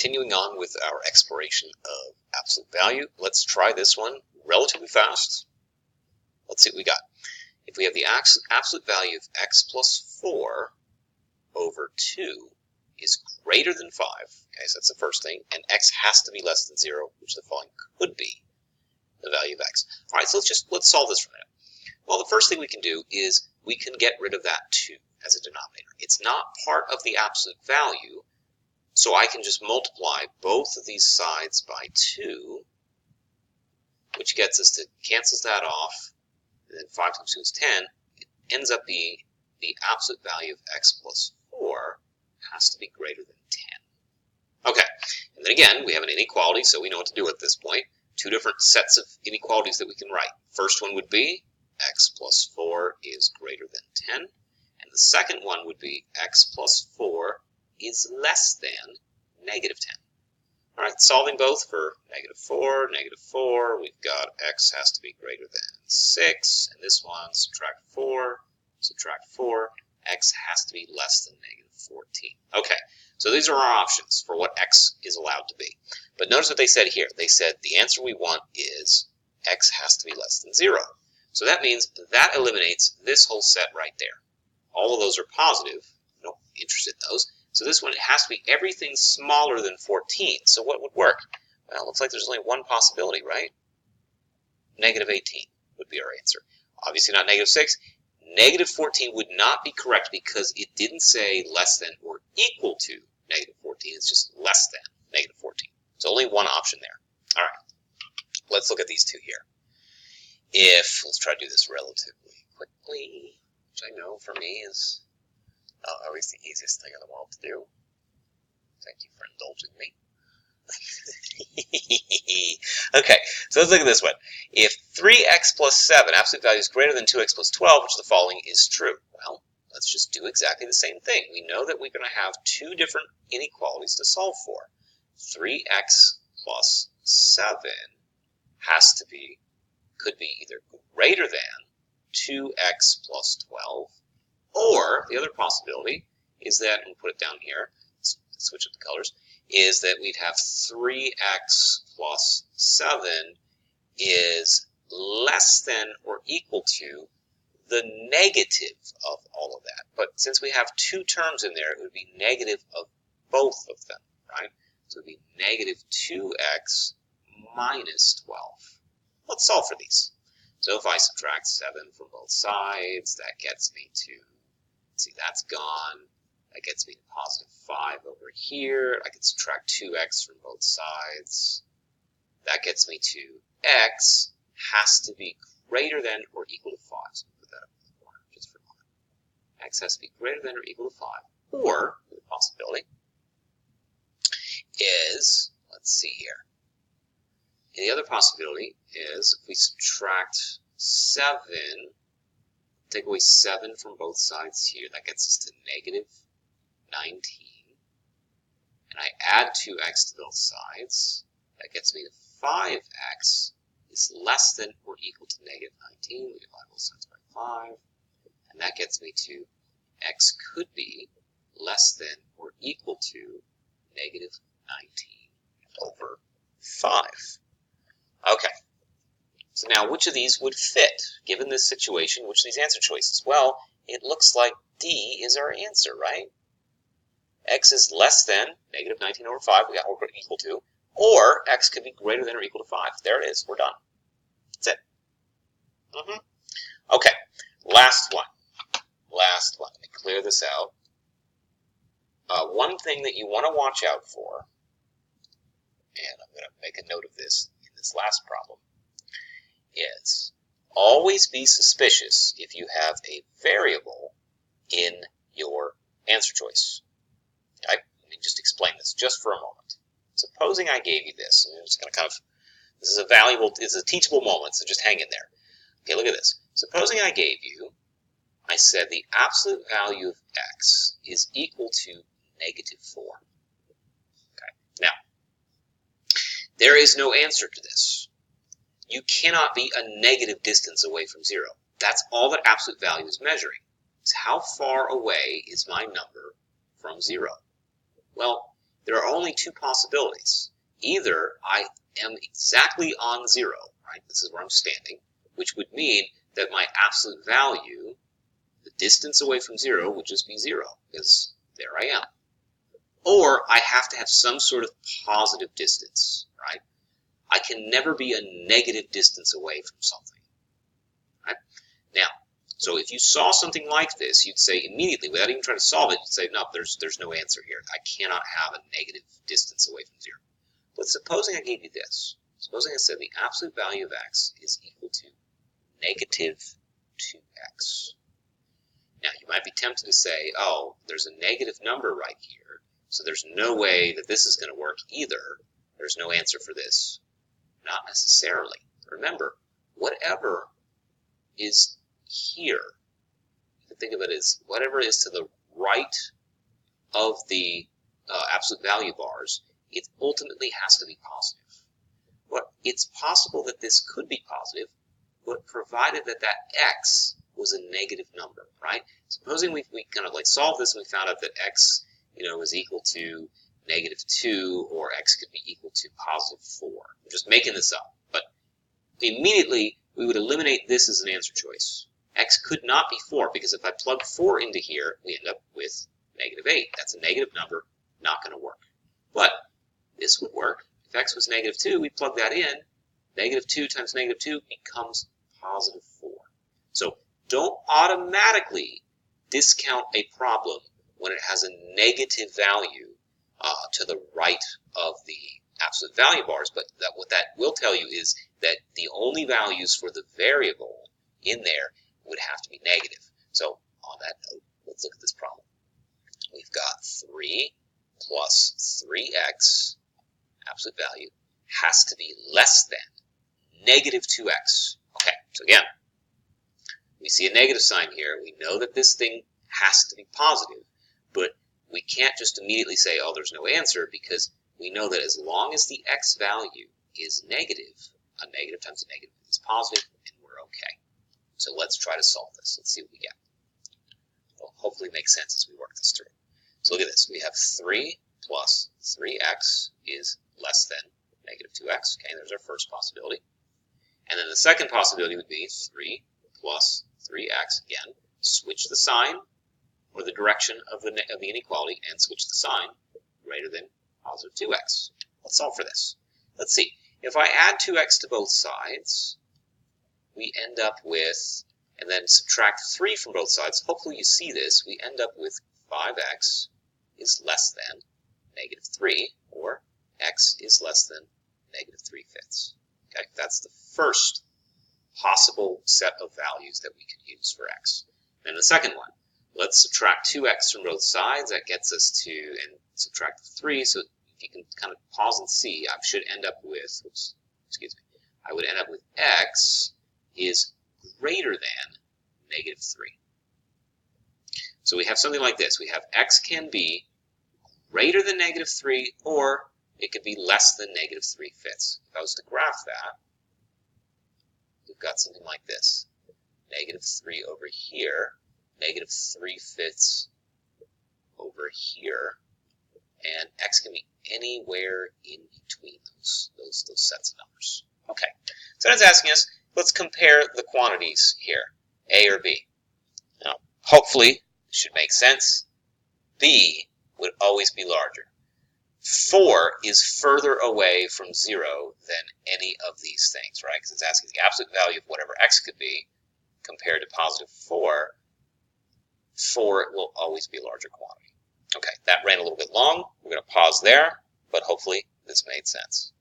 continuing on with our exploration of absolute value. Let's try this one relatively fast. Let's see what we got. If we have the absolute value of x plus 4 over 2 is greater than 5, okay, so that's the first thing, and x has to be less than 0, which the following could be the value of x. All right, so let's solve this for a minute. Well, the first thing we can do is we can get rid of that 2 as a denominator. It's not part of the absolute value, so I can just multiply both of these sides by 2, which gets us to cancels that off, and then 5 times 2 is 10. It ends up being the absolute value of x plus 4 has to be greater than 10. Okay, and then again, we have an inequality, so we know what to do at this point. Two different sets of inequalities that we can write. First one would be x plus 4 is greater than 10, and the second one would be x plus 4 is less than negative 10. All right, solving both for negative 4, we've got x has to be greater than 6, and this one, subtract 4, x has to be less than negative 14. Okay, so these are our options for what x is allowed to be. But notice what they said here. They said the answer we want is x has to be less than 0. So that means that eliminates this whole set right there. All of those are positive. I'm not interested in those. So this one, it has to be everything smaller than 14. So what would work? Well, it looks like there's only one possibility, right? Negative 18 would be our answer. Obviously not negative 6. Negative 14 would not be correct because it didn't say less than or equal to negative 14. It's just less than negative 14. So only one option there. All right. Let's look at these two here. Let's try to do this relatively quickly, which I know for me is not always the easiest thing in the world to do. Thank you for indulging me. Okay, so let's look at this one. If 3x plus 7, absolute value, is greater than 2x plus 12, which of the following is true? Well, let's just do exactly the same thing. We know that we're going to have two different inequalities to solve for. 3x plus 7 could be either greater than 2x plus 12, or the other possibility is that, and we'll put it down here, let's switch up the colors, is that we'd have 3x plus 7 is less than or equal to the negative of all of that. But since we have two terms in there, it would be negative of both of them, right? So it would be negative 2x minus 12. Let's solve for these. So if I subtract 7 from both sides, that gets me to, see, that's gone. That gets me to positive 5 over here. I can subtract 2x from both sides. That gets me to x has to be greater than or equal to 5. So put that up in the corner just for fun. X has to be greater than or equal to 5. Or, the possibility is, let's see here. And the other possibility is if we subtract 7, take away 7 from both sides here, that gets us to negative 19. And I add 2x to both sides, that gets me to 5x is less than or equal to negative 19. We divide both sides by 5. And that gets me to x could be less than or equal to negative 19 over 5. Okay, so now which of these would fit? Given this situation, which of these answer choices? Well, it looks like D is our answer, right? X is less than negative 19 over 5, we got or equal to, or x could be greater than or equal to 5. There it is, we're done. That's it. Okay, last one. Let me clear this out. One thing that you want to watch out for, and I'm going to make a note of this in this last problem, is always be suspicious if you have a variable in your answer choice. Okay? Let me just explain this just for a moment. Supposing I gave you this, and I'm just going to this is a teachable moment, so just hang in there. Okay, look at this. Supposing I said the absolute value of x is equal to negative 4. Okay, now, there is no answer to this. You cannot be a negative distance away from 0. That's all that absolute value is measuring. It's how far away is my number from 0. Well, there are only two possibilities. Either I am exactly on 0, right? This is where I'm standing, which would mean that my absolute value, the distance away from 0, would just be 0, because there I am. Or I have to have some sort of positive distance, right? I can never be a negative distance away from something, right? Now, so if you saw something like this, you'd say immediately, without even trying to solve it, you'd say, no, there's no answer here. I cannot have a negative distance away from 0. But supposing I gave you this. Supposing I said the absolute value of x is equal to negative 2x. Now, you might be tempted to say, oh, there's a negative number right here, so there's no way that this is going to work either. There's no answer for this. Not necessarily. Remember, whatever is here, you can think of it as whatever is to the right of the absolute value bars, it ultimately has to be positive. But it's possible that this could be positive, but provided that that x was a negative number, right? Supposing we kind of like solved this and we found out that x, is equal to negative 2, or x could be equal to positive 4. I'm just making this up, but immediately we would eliminate this as an answer choice. X could not be 4, because if I plug 4 into here, we end up with negative 8. That's a negative number, not going to work. But this would work. If x was negative 2, we plug that in. Negative 2 times negative 2 becomes positive 4. So don't automatically discount a problem when it has a negative value to the right of the absolute value bars, but what that will tell you is that the only values for the variable in there would have to be negative. So on that note, let's look at this problem. We've got 3 plus 3x, absolute value, has to be less than negative 2x. Okay, so again, we see a negative sign here. We know that this thing has to be positive, but we can't just immediately say, oh, there's no answer, because we know that as long as the x value is negative, a negative times a negative is positive, and we're okay. So let's try to solve this. Let's see what we get. It'll hopefully make sense as we work this through. So look at this. We have 3 plus 3x is less than negative 2x. Okay, there's our first possibility. And then the second possibility would be 3 plus 3x. Again, switch the sign or the direction of the inequality and switch the sign greater than positive 2x. Let's solve for this. Let's see. If I add 2x to both sides, we end up with, and then subtract 3 from both sides, hopefully you see this, we end up with 5x is less than negative 3, or x is less than negative 3/5. Okay, that's the first possible set of values that we could use for x. And the second one, let's subtract 2x from both sides. That gets us to, and subtract 3, so if you can kind of pause and see, I should end up with, I would end up with x is greater than negative 3. So we have something like this. We have x can be greater than negative 3, or it could be less than negative 3/5. If I was to graph that, we've got something like this. Negative 3 over here, negative 3/5 over here, and x can be anywhere in between those sets of numbers. Okay, so that's asking us, let's compare the quantities here, a or b. Now, hopefully, it should make sense. B would always be larger. 4 is further away from 0 than any of these things, right? Because it's asking the absolute value of whatever x could be compared to positive 4. 4 will always be a larger quantity. Okay, that ran a little bit long. We're going to pause there, but hopefully this made sense.